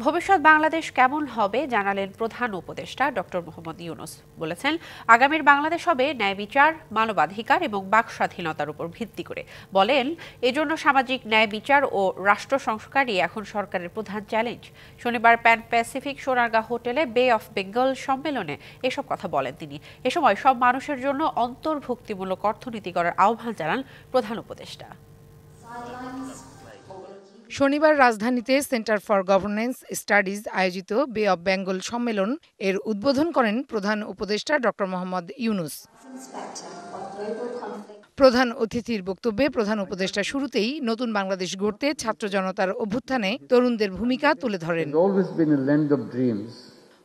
ভবিষ্যৎ বাংলাদেশ কেমন হবে জানালেন প্রধান উপদেষ্টা ডক্টর মোহাম্মদ ইউনূস। বলেছেন, আগামীর বাংলাদেশ হবে ন্যায় বিচার, মানবাধিকার এবং বাক স্বাধীনতার উপর ভিত্তি করে। বলেন, এজন্য সামাজিক ন্যায় বিচার ও রাষ্ট্র সংস্কারই এখন সরকারের প্রধান চ্যালেঞ্জ। শনিবার প্যান প্যাসিফিক সোনারগাঁ হোটেলে বে অফ বেঙ্গল সম্মেলনে এসব কথা বলেন তিনি। এ সময় সব মানুষের জন্য অন্তর্ভুক্তিমূলক অর্থনীতি করার আহ্বান জানান প্রধান উপদেষ্টা। শনিবার রাজধানীতে সেন্টার ফর গভর্নেন্স স্টাডিজ আয়োজিত বে অব বেঙ্গল সম্মেলন এর উদ্বোধন করেন প্রধান উপদেষ্টা ডক্টর মোহাম্মদ ইউনূস। প্রধান অতিথির বক্তব্যে প্রধান উপদেষ্টা শুরুতেই নতুন বাংলাদেশ গড়তে ছাত্র জনতার অভ্যুত্থানে তরুণদের ভূমিকা তুলে ধরেন।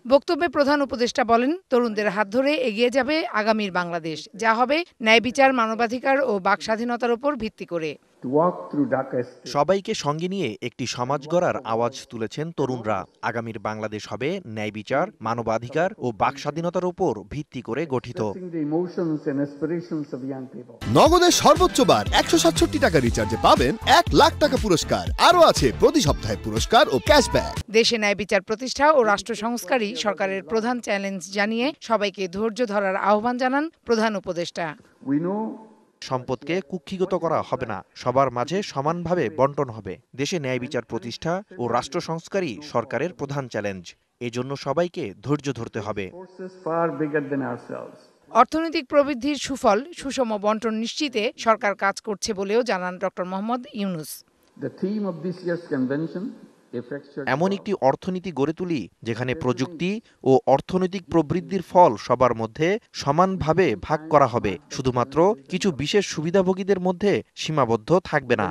বক্তব্যে প্রধান উপদেষ্টা বলেন, তরুণদের হাত ধরে এগিয়ে যাবে আগামীর বাংলাদেশ, যা হবে ন্যায় বিচার, মানবাধিকার ও বাক স্বাধীনতার উপর ভিত্তি করে। সবাইকে সঙ্গে নিয়ে একটি সমাজ গড়ার আওয়াজ তুলেছেন তরুণরা। আগামীর বাংলাদেশ হবে ন্যায় বিচার, মানবাধিকার ও বাক স্বাধীনতার উপর ভিত্তি করে গঠিত। নগদের সর্বোচ্চ বার 167 টাকা রিচার্জে পাবেন 1 লাখ টাকা পুরস্কার। আরও আছে প্রতি সপ্তাহে পুরস্কার ও ক্যাশব্যাক। দেশে ন্যায় বিচার প্রতিষ্ঠা ও রাষ্ট্র সংস্কারই সরকারের প্রধান চ্যালেঞ্জ জানিয়ে সবাইকে ধৈর্য ধরার আহ্বান জানান প্রধান উপদেষ্টা। সম্পদকে কুক্ষিগত করা হবে না, সবার মাঝে সমানভাবে বন্টন হবে। দেশে ন্যায় বিচার প্রতিষ্ঠা ও রাষ্ট্র সংস্কারই সরকারের প্রধান চ্যালেঞ্জ। এজন্য সবাইকে ধৈর্য ধরতে হবে। অর্থনৈতিক প্রবৃদ্ধির সুফল সুষম বন্টন নিশ্চিতে সরকার কাজ করছে বলেও জানান ডক্টর মোহাম্মদ ইউনূস। এমন একটি অর্থনীতি গড়ে তুলি যেখানে প্রযুক্তি ও অর্থনৈতিক প্রবৃদ্ধির ফল সবার মধ্যে সমানভাবে ভাগ করা হবে, শুধুমাত্র কিছু বিশেষ সুবিধাভোগীদের মধ্যে সীমাবদ্ধ থাকবে না।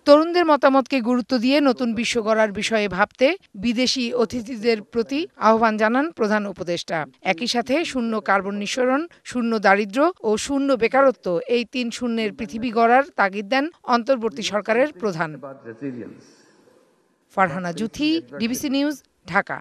তরুণদের মতামতকে গুরুত্ব দিয়ে নতুন বিশ্ব গড়ার বিষয়ে ভাবতে বিদেশি অতিথিদের প্রতি আহ্বান জানান প্রধান উপদেষ্টা। একই সাথে শূন্য কার্বন নিঃসরণ, শূন্য দারিদ্র্য ও শূন্য বেকারত্ব, এই ৩ শূন্যের পৃথিবী গড়ার তাগিদ দেন অন্তর্বর্তী সরকারের প্রধান। Farhana Juthi, DBC news, Dhaka.